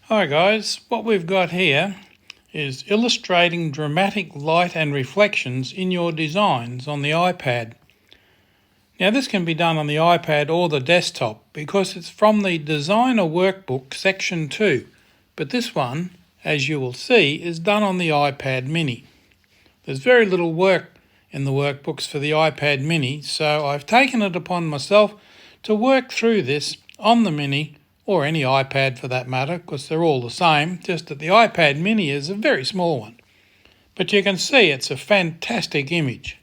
Hi guys, what we've got here is illustrating dramatic light and reflections in your designs on the iPad. Now this can be done on the iPad or the desktop because it's from the Designer Workbook section 2, but this one, as you will see, is done on the iPad mini. There's very little work in the workbooks for the iPad mini, so I've taken it upon myself to work through this on the mini, or any iPad for that matter, because they're all the same, just that the iPad mini is a very small one. But you can see it's a fantastic image.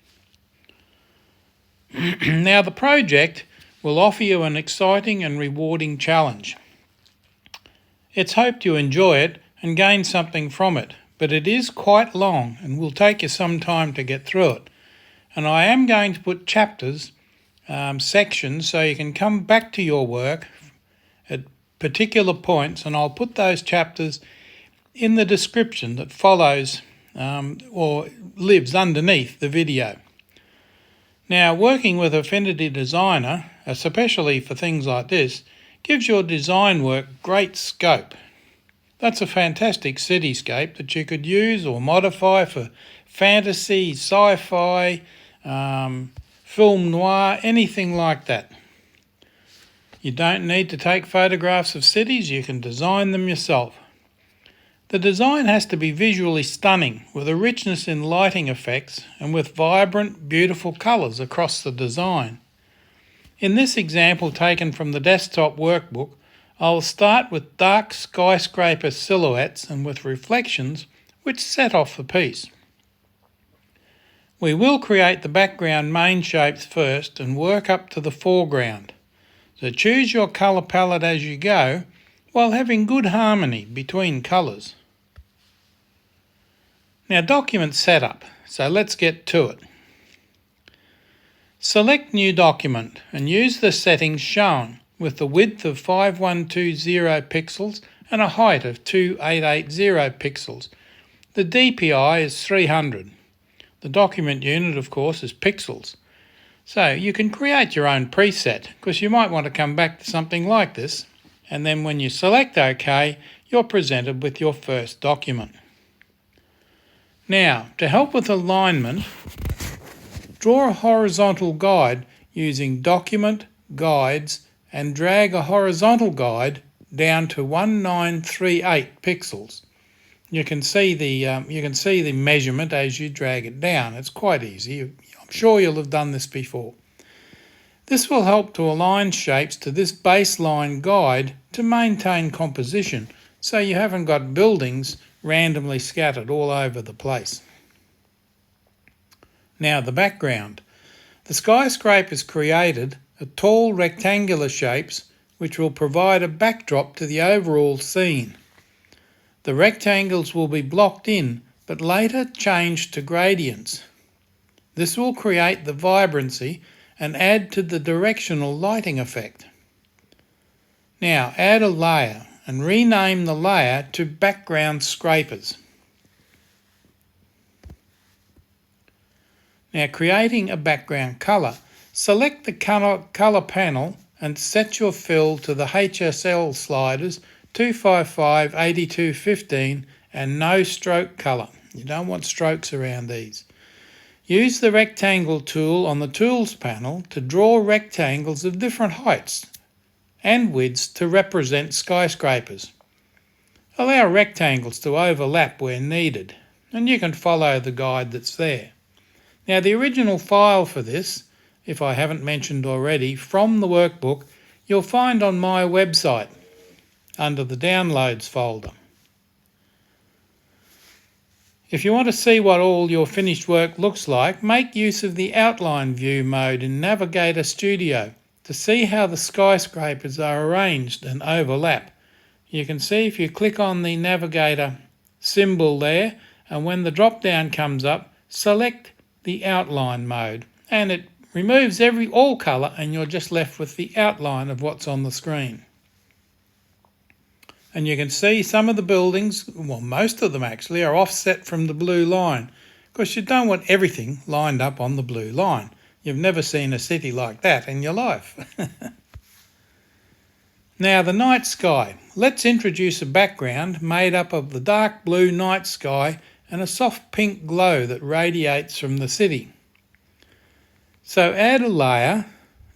Now the project will offer you an exciting and rewarding challenge. It's hoped you enjoy it and gain something from it, but it is quite long and will take you some time to get through it. And I am going to put chapters, sections, so you can come back to your work at particular points, and I'll put those chapters in the description that follows or lives underneath the video. Now, working with Affinity Designer, especially for things like this, gives your design work great scope. That's a fantastic cityscape that you could use or modify for fantasy, sci-fi, film noir, anything like that. You don't need to take photographs of cities, you can design them yourself. The design has to be visually stunning, with a richness in lighting effects and with vibrant, beautiful colours across the design. In this example taken from the desktop workbook, I'll start with dark skyscraper silhouettes and with reflections which set off the piece. We will create the background main shapes first and work up to the foreground. So choose your colour palette as you go, while having good harmony between colours. Now document setup, so let's get to it. Select New Document and use the settings shown with the width of 5120 pixels and a height of 2880 pixels. The DPI is 300. The document unit, of course, is pixels. So you can create your own preset, because you might want to come back to something like this, and then when you select OK, you're presented with your first document. Now, to help with alignment, draw a horizontal guide using Document, Guides, and drag a horizontal guide down to 1938 pixels. You can see the measurement as you drag it down. It's quite easy. I'm sure you'll have done this before. This will help to align shapes to this baseline guide to maintain composition, so you haven't got buildings randomly scattered all over the place. Now the background. The skyscrapers created are tall rectangular shapes which will provide a backdrop to the overall scene. The rectangles will be blocked in, but later changed to gradients. This will create the vibrancy and add to the directional lighting effect. Now add a layer and rename the layer to Background Scrapers. Now creating a background colour, select the colour panel and set your fill to the HSL sliders 255, 82, 15 and no stroke colour. You don't want strokes around these. Use the rectangle tool on the tools panel to draw rectangles of different heights and widths to represent skyscrapers. Allow rectangles to overlap where needed, and you can follow the guide that's there. Now the original file for this, if I haven't mentioned already, from the workbook, you'll find on my website under the Downloads folder. If you want to see what all your finished work looks like, make use of the Outline View mode in Navigator Studio to see how the skyscrapers are arranged and overlap. You can see if you click on the Navigator symbol there, and when the drop down comes up, select the Outline mode, and it removes all colour and you're just left with the outline of what's on the screen. And you can see some of the buildings, well most of them actually, are offset from the blue line, because you don't want everything lined up on the blue line. You've never seen a city like that in your life. Now the night sky. let's introduce a background made up of the dark blue night sky and a soft pink glow that radiates from the city. So add a layer,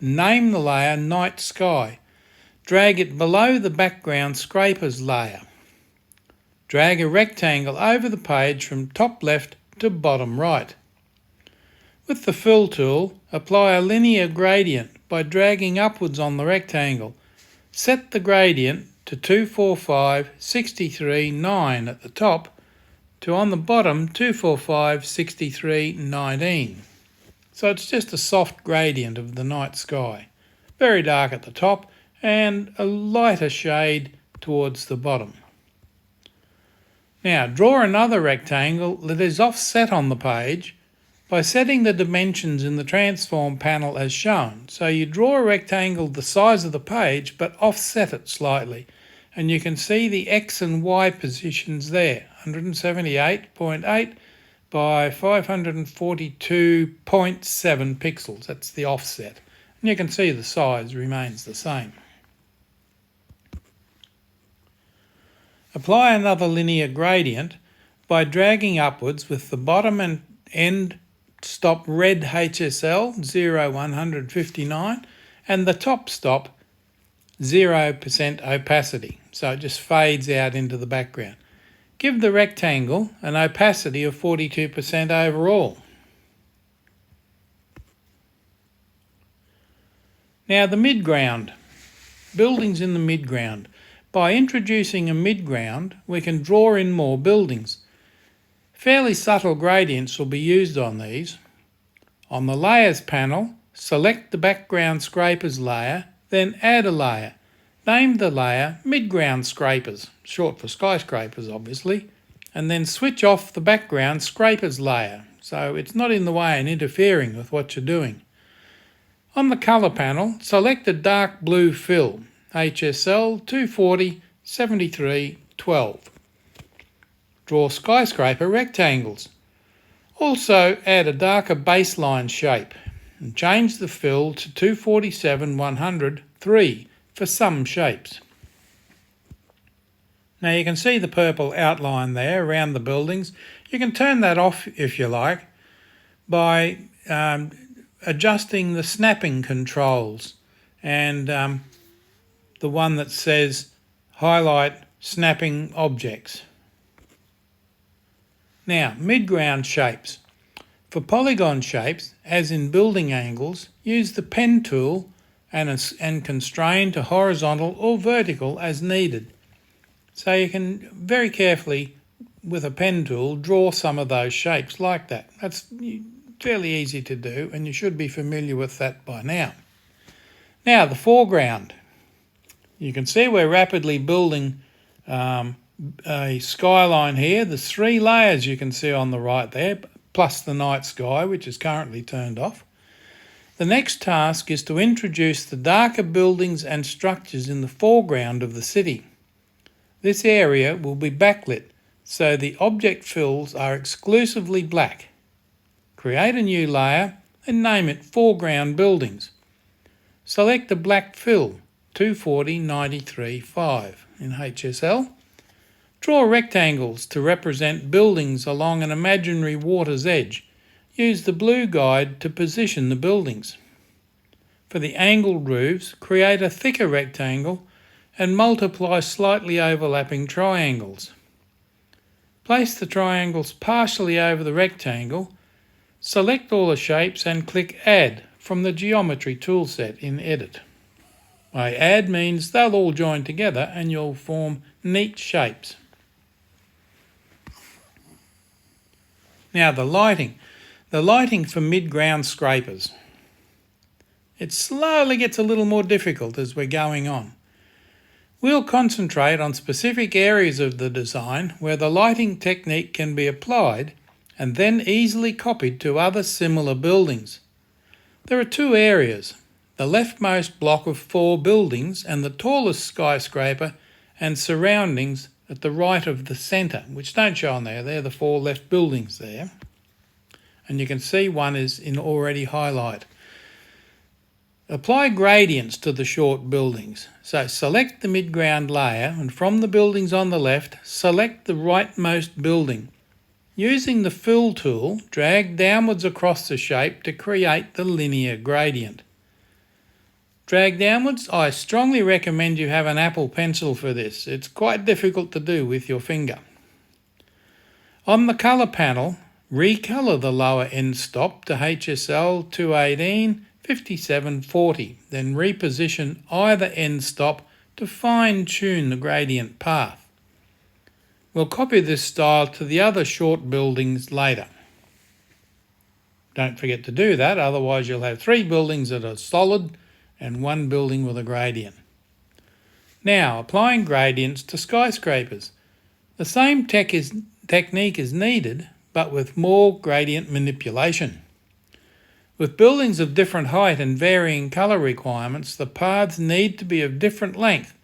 name the layer Night Sky. Drag it below the background scrapers layer. Drag a rectangle over the page from top left to bottom right. With the Fill tool, apply a linear gradient by dragging upwards on the rectangle. Set the gradient to 245, 63, 9 at the top to on the bottom 245, 63, 19. So it's just a soft gradient of the night sky. Very dark at the top and a lighter shade towards the bottom. Now draw another rectangle that is offset on the page by setting the dimensions in the transform panel as shown. So you draw a rectangle the size of the page but offset it slightly, and you can see the X and Y positions there, 178.8 by 542.7 pixels. That's the offset. And you can see the size remains the same. Apply another linear gradient by dragging upwards with the bottom and end stop red HSL 0159 and the top stop 0% opacity, so it just fades out into the background. Give the rectangle an opacity of 42% overall. Now the midground, buildings in the midground. By introducing a midground, we can draw in more buildings. Fairly subtle gradients will be used on these. On the Layers panel, select the background scrapers layer, then add a layer. Name the layer Midground Scrapers, short for skyscrapers obviously, and then switch off the background scrapers layer, so it's not in the way and interfering with what you're doing. On the Colour panel, select a dark blue fill, HSL 240 73 12. Draw skyscraper rectangles. Also add a darker baseline shape and change the fill to 247 100 3 for some shapes. Now you can see the purple outline there around the buildings. You can turn that off if you like by adjusting the snapping controls and the one that says highlight snapping objects. Now, midground shapes. For polygon shapes, as in building angles, use the pen tool and constrain to horizontal or vertical as needed. So you can very carefully, with a pen tool, draw some of those shapes like that. That's fairly easy to do, and you should be familiar with that by now. Now, the foreground. You can see we're rapidly building a skyline here. There's 3 layers you can see on the right there, plus the night sky, which is currently turned off. The next task is to introduce the darker buildings and structures in the foreground of the city. This area will be backlit, so the object fills are exclusively black. Create a new layer and name it Foreground Buildings. Select the black fill, 240 93 5 in HSL. Draw rectangles to represent buildings along an imaginary water's edge. Use the blue guide to position the buildings. For the angled roofs, create a thicker rectangle and multiply slightly overlapping triangles. Place the triangles partially over the rectangle. Select all the shapes and click Add from the Geometry toolset in Edit. By add means they'll all join together and you'll form neat shapes. Now the lighting. The lighting for midground scrapers. It slowly gets a little more difficult as we're going on. We'll concentrate on specific areas of the design where the lighting technique can be applied and then easily copied to other similar buildings. There are 2 areas. The leftmost block of 4 buildings and the tallest skyscraper and surroundings at the right of the centre, which don't show on there. They're the 4 left buildings there. And you can see one is in already highlight. Apply gradients to the short buildings. So select the midground layer and from the buildings on the left, select the rightmost building. Using the fill tool, drag downwards across the shape to create the linear gradient. Drag downwards. I strongly recommend you have an Apple Pencil for this. It's quite difficult to do with your finger. On the colour panel, recolour the lower end stop to HSL 218 5740. Then reposition either end stop to fine-tune the gradient path. We'll copy this style to the other short buildings later. Don't forget to do that, otherwise you'll have 3 buildings that are solid and 1 building with a gradient. Now, applying gradients to skyscrapers. The same technique is needed, but with more gradient manipulation. With buildings of different height and varying colour requirements, the paths need to be of different length,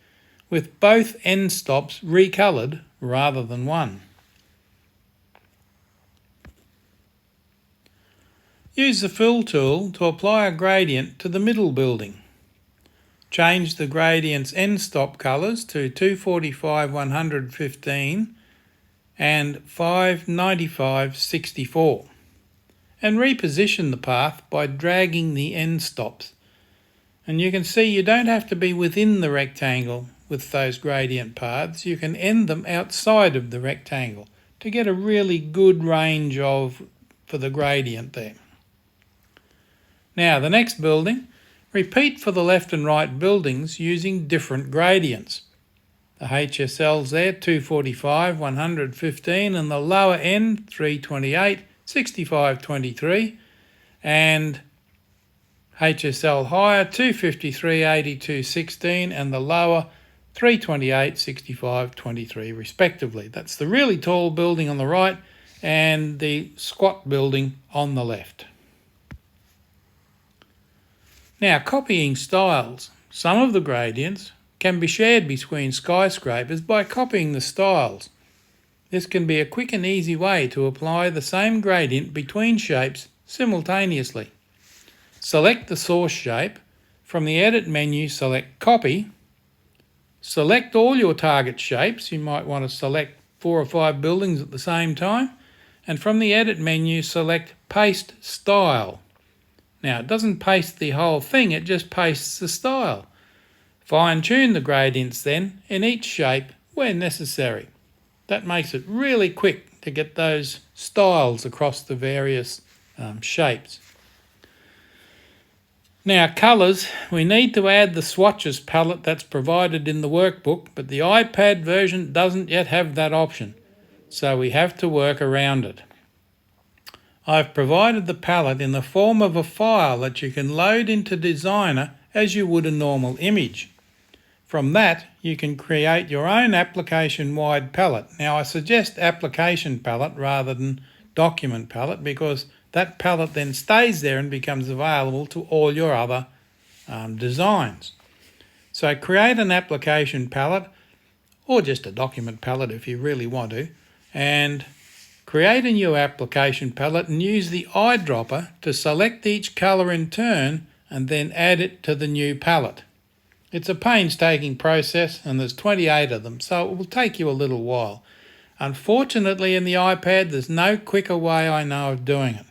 with both end stops recoloured rather than one. Use the fill tool to apply a gradient to the middle building. Change the gradient's end stop colours to 245 115 and 595 64. And reposition the path by dragging the end stops. And you can see you don't have to be within the rectangle with those gradient paths. You can end them outside of the rectangle to get a really good range for the gradient there. Now the next building, repeat for the left and right buildings using different gradients. The HSL's there, 245, 115, and the lower end, 328, 6523, and HSL higher 253 82 16 and the lower 328 65 23 respectively. That's the really tall building on the right and the squat building on the left. Now, copying styles. Some of the gradients can be shared between skyscrapers by copying the styles. This can be a quick and easy way to apply the same gradient between shapes simultaneously. Select the source shape. From the Edit menu, select Copy. Select all your target shapes. You might want to select 4 or 5 buildings at the same time. And from the Edit menu, select Paste Style. Now, it doesn't paste the whole thing, it just pastes the style. Fine-tune the gradients then in each shape where necessary. That makes it really quick to get those styles across the various shapes. Now, colours. We need to add the swatches palette that's provided in the workbook, but the iPad version doesn't yet have that option, so we have to work around it. I've provided the palette in the form of a file that you can load into Designer as you would a normal image. From that, you can create your own application-wide palette. Now, I suggest application palette rather than document palette because that palette then stays there and becomes available to all your other designs. So create an application palette or just a document palette if you really want to, and create a new application palette and use the eyedropper to select each colour in turn and then add it to the new palette. It's a painstaking process and there's 28 of them, so it will take you a little while. Unfortunately, in the iPad, there's no quicker way I know of doing it.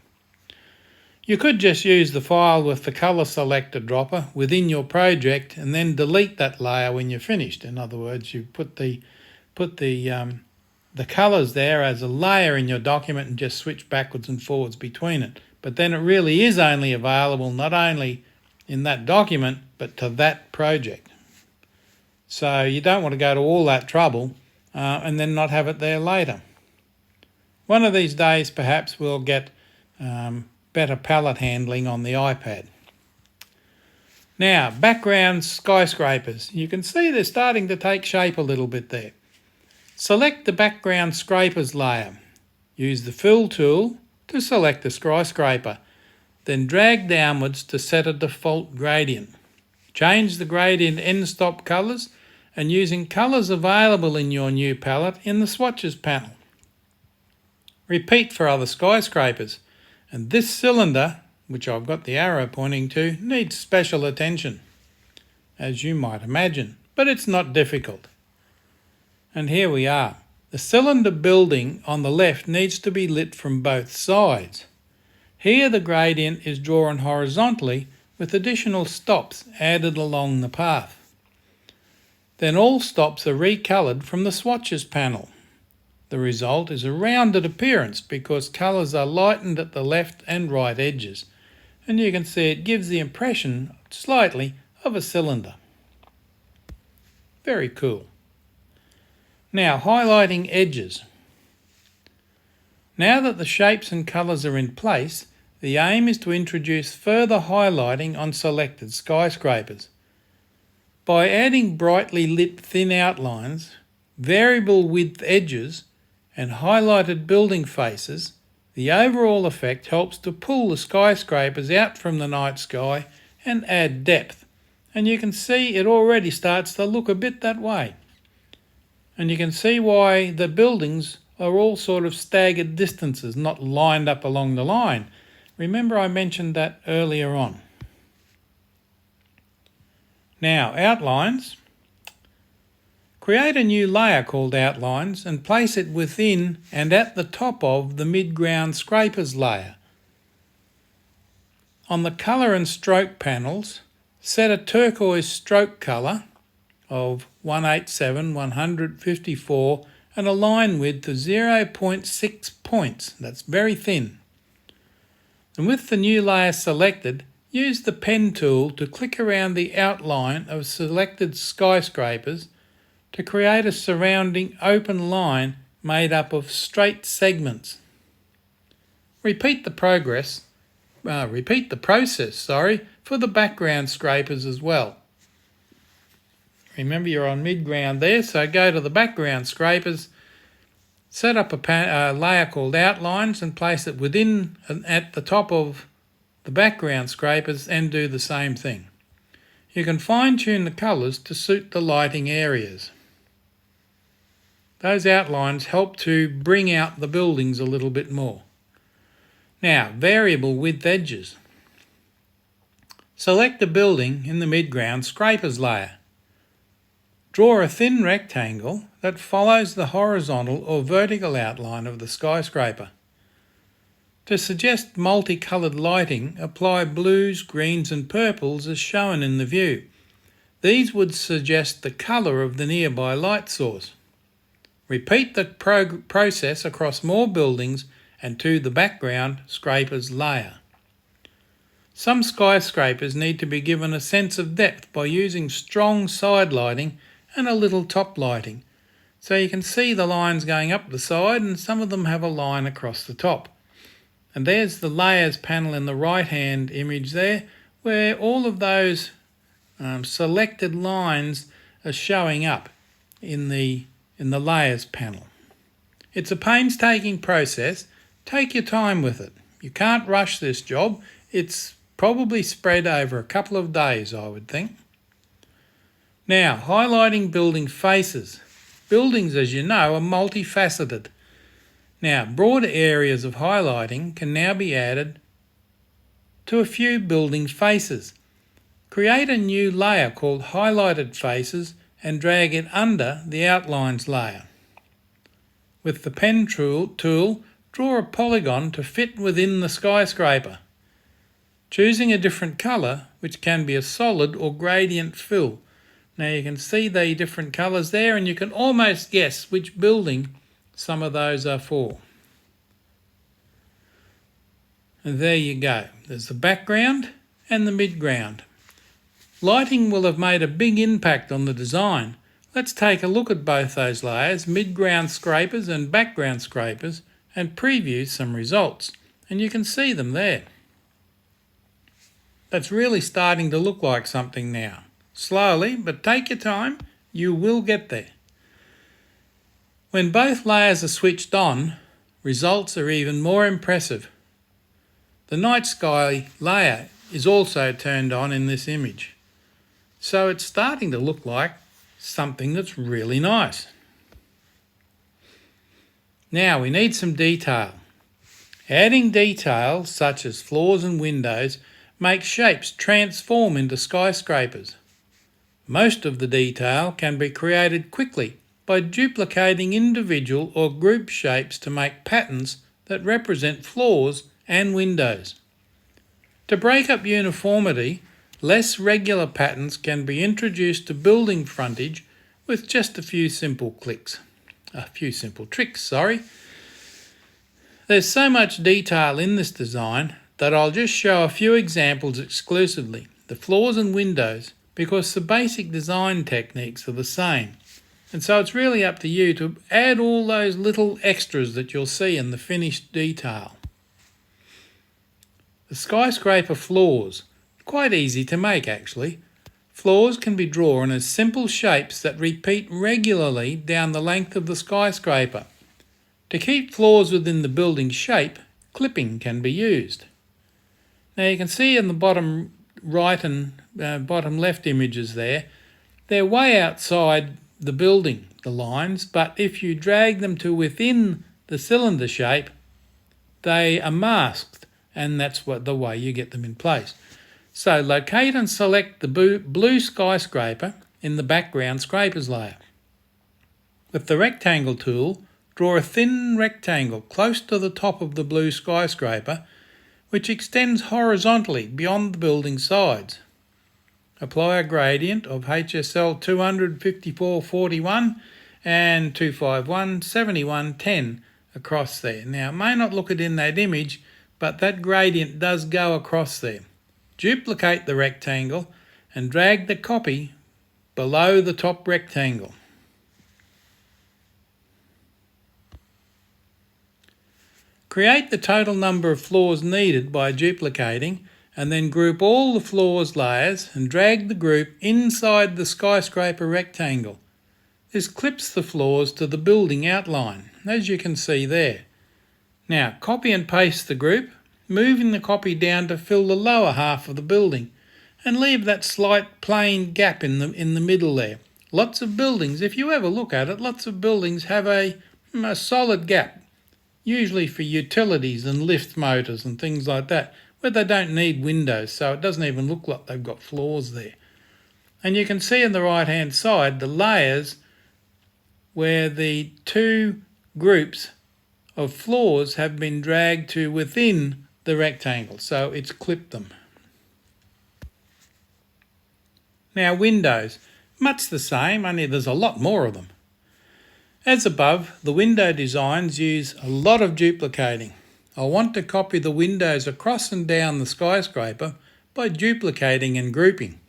You could just use the file with the colour selector dropper within your project and then delete that layer when you're finished. In other words, you put the colours there as a layer in your document and just switch backwards and forwards between it. But then it really is only available not only in that document, but to that project. So you don't want to go to all that trouble and then not have it there later. One of these days, perhaps we'll get better palette handling on the iPad. Now, background skyscrapers. You can see they're starting to take shape a little bit there. Select the background scrapers layer. Use the fill tool to select the skyscraper. Then drag downwards to set a default gradient. Change the gradient end stop colours and using colours available in your new palette in the swatches panel. Repeat for other skyscrapers, and this cylinder which I've got the arrow pointing to, needs special attention, as you might imagine, but it's not difficult. And here we are. The cylinder building on the left needs to be lit from both sides. Here the gradient is drawn horizontally with additional stops added along the path. Then all stops are recoloured from the swatches panel. The result is a rounded appearance because colours are lightened at the left and right edges, and you can see it gives the impression slightly of a cylinder. Very cool. Now, highlighting edges. Now that the shapes and colours are in place, the aim is to introduce further highlighting on selected skyscrapers. By adding brightly lit thin outlines, variable width edges, and highlighted building faces, the overall effect helps to pull the skyscrapers out from the night sky and add depth. And you can see it already starts to look a bit that way. And you can see why the buildings are all sort of staggered distances, not lined up along the line. Remember I mentioned that earlier on. Now, outlines. Create a new layer called Outlines and place it within and at the top of the Midground Scrapers layer. On the Colour and Stroke panels, set a turquoise stroke colour of 187/154 and a line width of 0.6 points. That's very thin. And with the new layer selected, use the pen tool to click around the outline of selected skyscrapers to create a surrounding open line made up of straight segments. Repeat the process for the background scrapers as well. Remember you're on Midground there, so go to the background scrapers, set up a layer called Outlines and place it within and at the top of the background scrapers and do the same thing. You can fine-tune the colours to suit the lighting areas. Those outlines help to bring out the buildings a little bit more. Now, variable width edges. Select a building in the Midground Scrapers layer. Draw a thin rectangle that follows the horizontal or vertical outline of the skyscraper. To suggest multicoloured lighting, apply blues, greens and purples as shown in the view. These would suggest the colour of the nearby light source. Repeat the process across more buildings and to the background scrapers layer. Some skyscrapers need to be given a sense of depth by using strong side lighting and a little top lighting. So you can see the lines going up the side and some of them have a line across the top. And there's the layers panel in the right hand image there where all of those selected lines are showing up in the layers panel. It's a painstaking process. Take your time with it. You can't rush this job. It's probably spread over a couple of days, I would think. Now, highlighting building faces. Buildings, as you know, are multifaceted. Now, broader areas of highlighting can now be added to a few building faces. Create a new layer called Highlighted Faces and drag it under the Outlines layer. With the pen tool, draw a polygon to fit within the skyscraper, choosing a different colour, which can be a solid or gradient fill. Now you can see the different colours there and you can almost guess which building some of those are for. And there you go. There's the background and the midground. Lighting will have made a big impact on the design. Let's take a look at both those layers, midground scrapers and background scrapers, and preview some results. And you can see them there. That's really starting to look like something now. Slowly, but take your time, you will get there. When both layers are switched on, results are even more impressive. The night sky layer is also turned on in this image. So it's starting to look like something that's really nice. Now we need some detail. Adding detail, such as floors and windows, makes shapes transform into skyscrapers. Most of the detail can be created quickly by duplicating individual or group shapes to make patterns that represent floors and windows. To break up uniformity, less regular patterns can be introduced to building frontage with just a few simple tricks. There's so much detail in this design that I'll just show a few examples exclusively, the floors and windows, because the basic design techniques are the same. And so it's really up to you to add all those little extras that you'll see in the finished detail. The skyscraper floors, quite easy to make actually. Floors can be drawn as simple shapes that repeat regularly down the length of the skyscraper. To keep floors within the building shape, clipping can be used. Now you can see in the bottom right and bottom left images there, they're way outside the building, the lines, but if you drag them to within the cylinder shape, they are masked, and that's the way you get them in place. So locate and select the blue skyscraper in the background scrapers layer. With the rectangle tool, draw a thin rectangle close to the top of the blue skyscraper, which extends horizontally beyond the building sides. Apply a gradient of HSL 254.41 and 251.71.10 across there. Now, it may not look it in that image, but that gradient does go across there. Duplicate the rectangle and drag the copy below the top rectangle. Create the total number of floors needed by duplicating, and then group all the floors layers and drag the group inside the skyscraper rectangle. This clips the floors to the building outline, as you can see there. Now copy and paste the group, moving the copy down to fill the lower half of the building, and leave that slight plain gap in the middle there. Lots of buildings, if you ever look at it, lots of buildings have a solid gap, usually for utilities and lift motors and things like that, where they don't need windows, so it doesn't even look like they've got floors there. And you can see on the right hand side the layers where the two groups of floors have been dragged to within the rectangle, so it's clipped them. Now windows, much the same, only there's a lot more of them. As above, the window designs use a lot of duplicating. I want to copy the windows across and down the skyscraper by duplicating and grouping.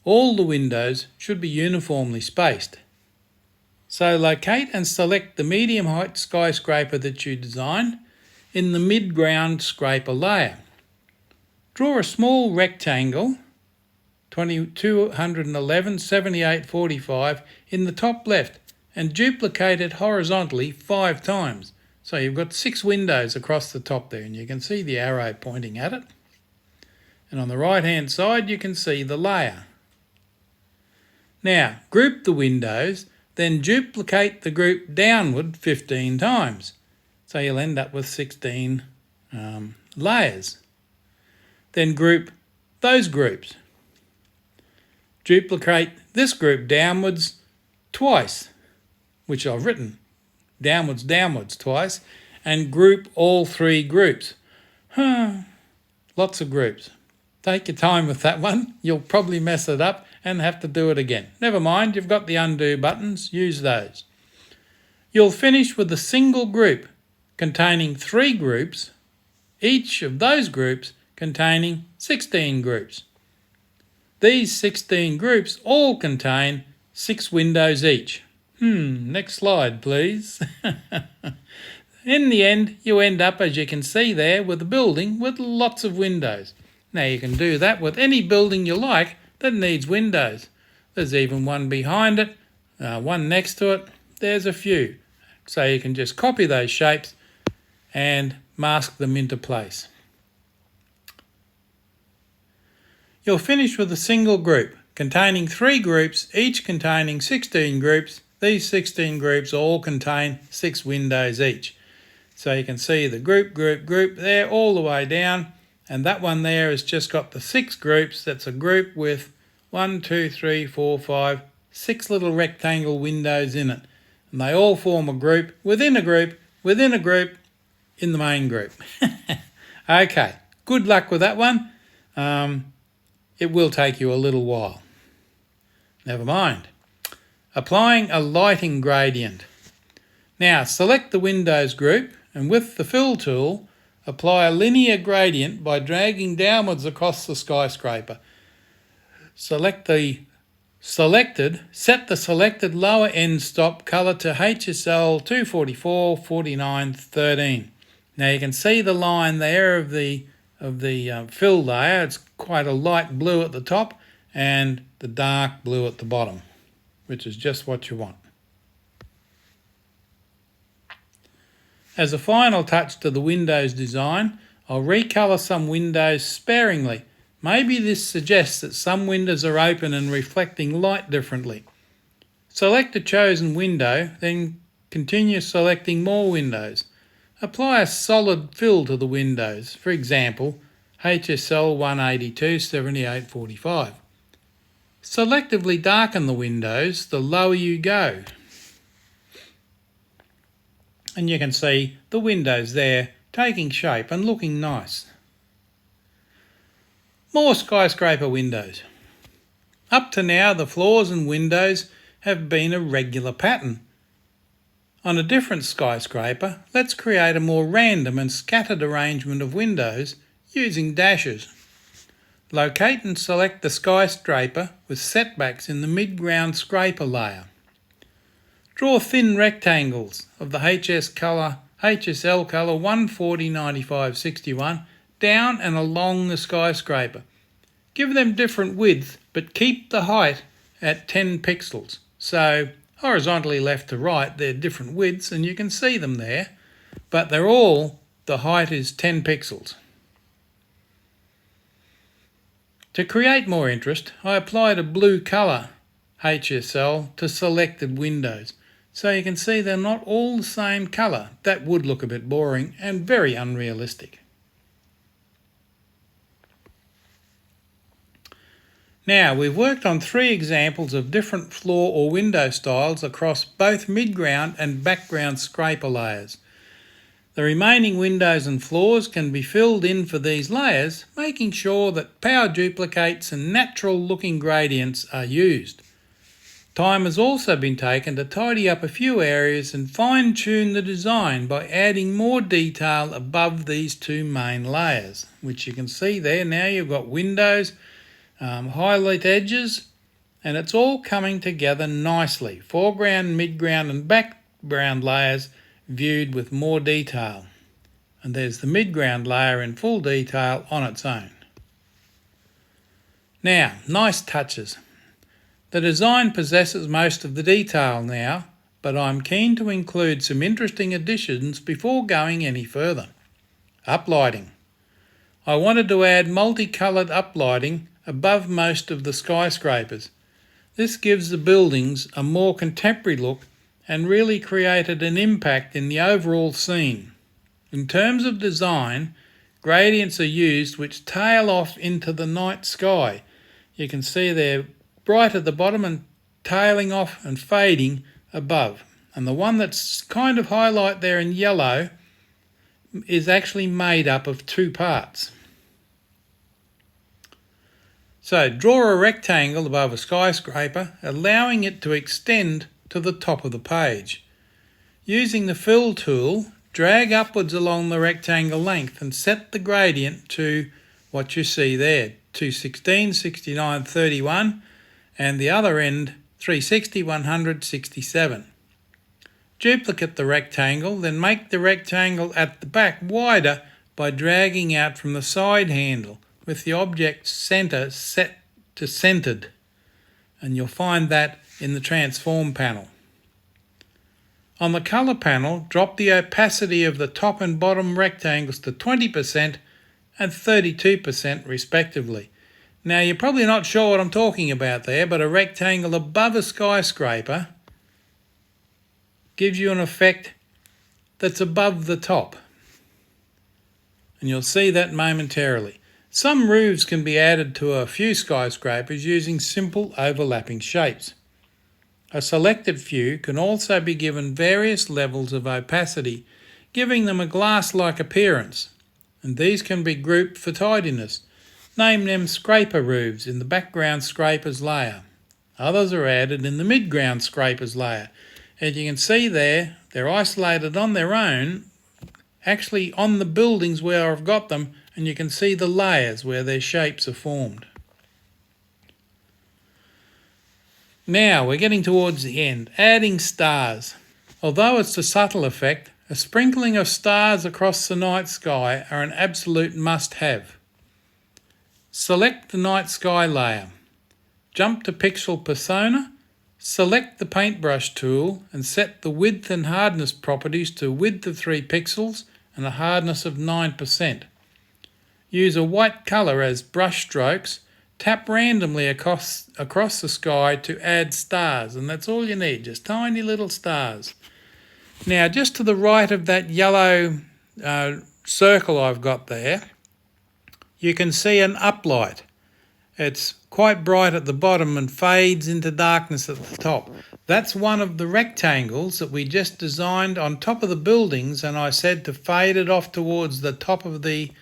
All the windows should be uniformly spaced. So locate and select the medium height skyscraper that you design in the Midground scraper layer. Draw a small rectangle, 211/78.45, in the top left and duplicate it horizontally 5 times. So you've got 6 windows across the top there, and you can see the arrow pointing at it. And on the right hand side you can see the layer. Now group the windows, then duplicate the group downward 15 times. So you'll end up with 16 layers. Then group those groups. Duplicate this group downwards twice, which I've written downwards twice, and group all 3 groups. Lots of groups. Take your time with that one. You'll probably mess it up and have to do it again. Never mind, you've got the undo buttons, use those. You'll finish with a single group containing 3 groups, each of those groups containing 16 groups. These 16 groups all contain 6 windows each. Next slide, please. In the end, you end up, as you can see there, with a building with lots of windows. Now you can do that with any building you like that needs windows. There's even one behind it, one next to it. There's a few. So you can just copy those shapes and mask them into place. You'll finish with a single group containing 3 groups, each containing 16 groups. These 16 groups all contain 6 windows each. So you can see the group there all the way down, and that one there has just got the 6 groups. That's a group with 1, 2, 3, 4, 5, 6 little rectangle windows in it. And they all form a group within a group within a group in the main group. Okay, good luck with that one. It will take you a little while. Never mind. Applying a lighting gradient. Now select the Windows group and with the Fill tool, apply a linear gradient by dragging downwards across the skyscraper. Set the selected lower end stop colour to HSL 244 49 13. Now you can see the line there of the fill layer. It's quite a light blue at the top and the dark blue at the bottom, which is just what you want. As a final touch to the windows design, I'll recolour some windows sparingly. Maybe this suggests that some windows are open and reflecting light differently. Select a chosen window, then continue selecting more windows. Apply a solid fill to the windows, for example, HSL 182 78 45. Selectively darken the windows the lower you go. And you can see the windows there taking shape and looking nice. More skyscraper windows. Up to now, the floors and windows have been a regular pattern. On a different skyscraper, let's create a more random and scattered arrangement of windows using dashes. Locate and select the skyscraper with setbacks in the midground scraper layer. Draw thin rectangles of the HSL colour 140/95/61 down and along the skyscraper. Give them different width, but keep the height at 10 pixels. So horizontally left to right, they're different widths and you can see them there, but the height is 10 pixels. To create more interest, I applied a blue colour HSL to selected windows. So you can see they're not all the same colour. That would look a bit boring and very unrealistic. Now, we've worked on 3 examples of different floor or window styles across both midground and background scraper layers. The remaining windows and floors can be filled in for these layers, making sure that power duplicates and natural looking gradients are used. Time has also been taken to tidy up a few areas and fine-tune the design by adding more detail above these 2 main layers, which you can see there. Now you've got windows, highlight edges, and it's all coming together nicely. Foreground, midground and background layers viewed with more detail. And there's the midground layer in full detail on its own. Now, nice touches. The design possesses most of the detail now, but I'm keen to include some interesting additions before going any further. Uplighting. I wanted to add multicoloured uplighting above most of the skyscrapers. This gives the buildings a more contemporary look and really created an impact in the overall scene. In terms of design, gradients are used which tail off into the night sky. You can see they're bright at the bottom and tailing off and fading above. And the one that's kind of highlight there in yellow is actually made up of 2 parts. So draw a rectangle above a skyscraper, allowing it to extend to the top of the page. Using the Fill tool, drag upwards along the rectangle length and set the gradient to what you see there, 216, 69, 31, and the other end 360, 100, 67. Duplicate the rectangle, then make the rectangle at the back wider by dragging out from the side handle with the object centre set to centred, and you'll find that in the transform panel. On the colour panel, drop the opacity of the top and bottom rectangles to 20% and 32% respectively. Now you're probably not sure what I'm talking about there, but a rectangle above a skyscraper gives you an effect that's above the top. And you'll see that momentarily. Some roofs can be added to a few skyscrapers using simple overlapping shapes. A selected few can also be given various levels of opacity, giving them a glass-like appearance, and these can be grouped for tidiness. Name them scraper roofs in the background scrapers layer. Others are added in the midground scrapers layer. As you can see there, they're isolated on their own, actually on the buildings where I've got them, and you can see the layers where their shapes are formed. Now we're getting towards the end, adding stars. Although it's a subtle effect, a sprinkling of stars across the night sky are an absolute must-have. Select the night sky layer. Jump to Pixel Persona, select the paintbrush tool and set the width and hardness properties to width of 3 pixels and a hardness of 9%. Use a white colour as brush strokes. Tap randomly across the sky to add stars, and that's all you need, just tiny little stars. Now, just to the right of that yellow circle I've got there, you can see an uplight. It's quite bright at the bottom and fades into darkness at the top. That's one of the rectangles that we just designed on top of the buildings, and I said to fade it off towards the top of the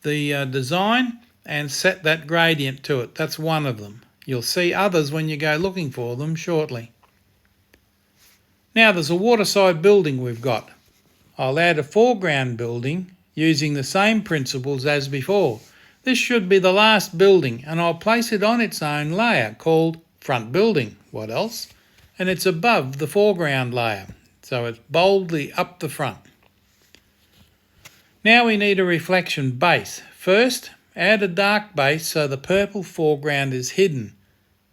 design and set that gradient to it. That's one of them. You'll see others when you go looking for them shortly. Now there's a waterside building we've got. I'll add a foreground building using the same principles as before. This should be the last building, and I'll place it on its own layer called front building. What else? And it's above the foreground layer, so it's boldly up the front. Now we need a reflection base. First, add a dark base so the purple foreground is hidden.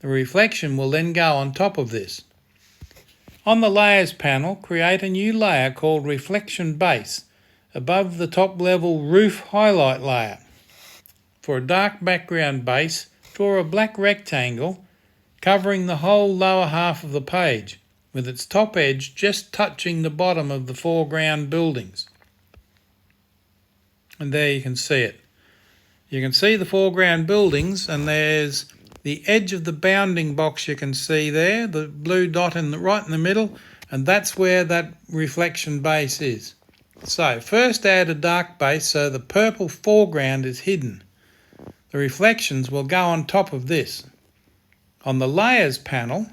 The reflection will then go on top of this. On the Layers panel, create a new layer called Reflection Base above the top level Roof Highlight layer. For a dark background base, draw a black rectangle covering the whole lower half of the page, with its top edge just touching the bottom of the foreground buildings. And there you can see it. You can see the foreground buildings, and there's the edge of the bounding box you can see there, the blue dot right in the middle, and that's where that reflection base is. So first add a dark base so the purple foreground is hidden. The reflections will go on top of this. On the Layers panel,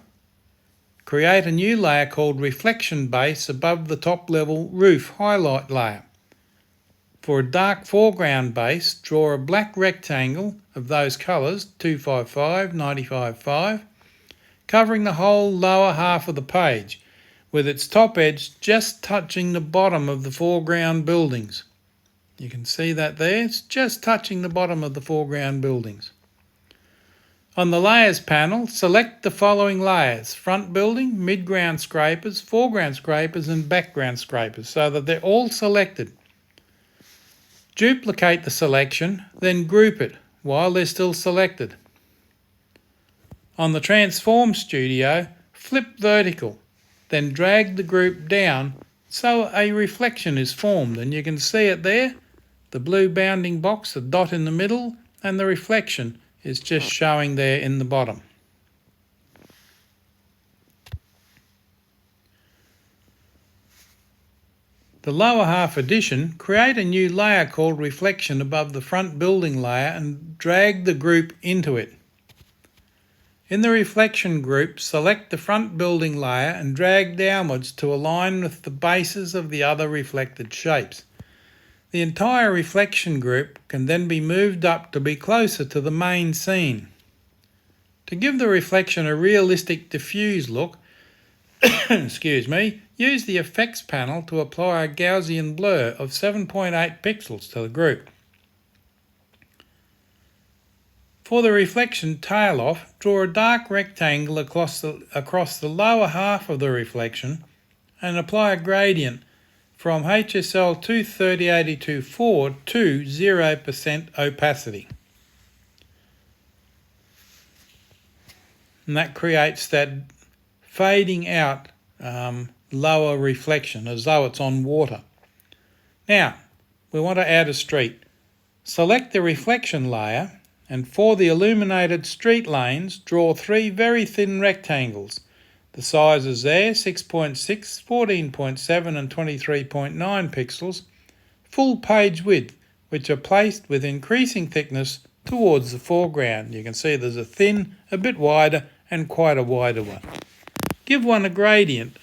create a new layer called Reflection Base above the top level Roof Highlight layer. For a dark foreground base, draw a black rectangle of those colours, 255, 95, covering the whole lower half of the page, with its top edge just touching the bottom of the foreground buildings. You can see that there, it's just touching the bottom of the foreground buildings. On the Layers panel, select the following layers: front building, midground scrapers, foreground scrapers and background scrapers, so that they're all selected. Duplicate the selection, then group it while they're still selected. On the Transform Studio, flip vertical, then drag the group down so a reflection is formed, and you can see it there, the blue bounding box, the dot in the middle, and the reflection is just showing there in the bottom. The lower half addition, create a new layer called Reflection above the front building layer and drag the group into it. In the reflection group, select the front building layer and drag downwards to align with the bases of the other reflected shapes. The entire reflection group can then be moved up to be closer to the main scene. To give the reflection a realistic diffuse look, use the Effects panel to apply a Gaussian blur of 7.8 pixels to the group. For the reflection tail off, draw a dark rectangle across the lower half of the reflection and apply a gradient from HSL 23082 forward to 0% opacity. And that creates that fading out lower reflection, as though it's on water. Now, we want to add a street. Select the reflection layer, and for the illuminated street lanes, draw 3 very thin rectangles. The sizes there, 6.6, 14.7 and 23.9 pixels, full page width, which are placed with increasing thickness towards the foreground. You can see there's a thin, a bit wider, and quite a wider one. Give one a gradient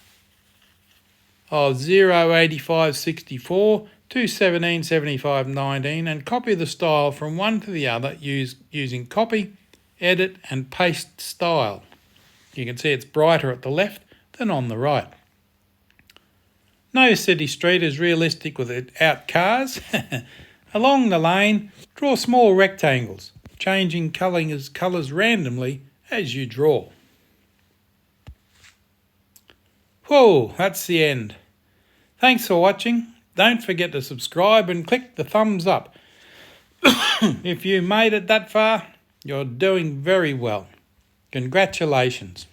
of 0.8564 to 17.7519 and copy the style from one to the other using copy, edit and paste style. You can see it's brighter at the left than on the right. No city street is realistic without cars. Along the lane, draw small rectangles, changing colours randomly as you draw. Whoa, that's the end. Thanks for watching. Don't forget to subscribe and click the thumbs up. If you made it that far, you're doing very well. Congratulations.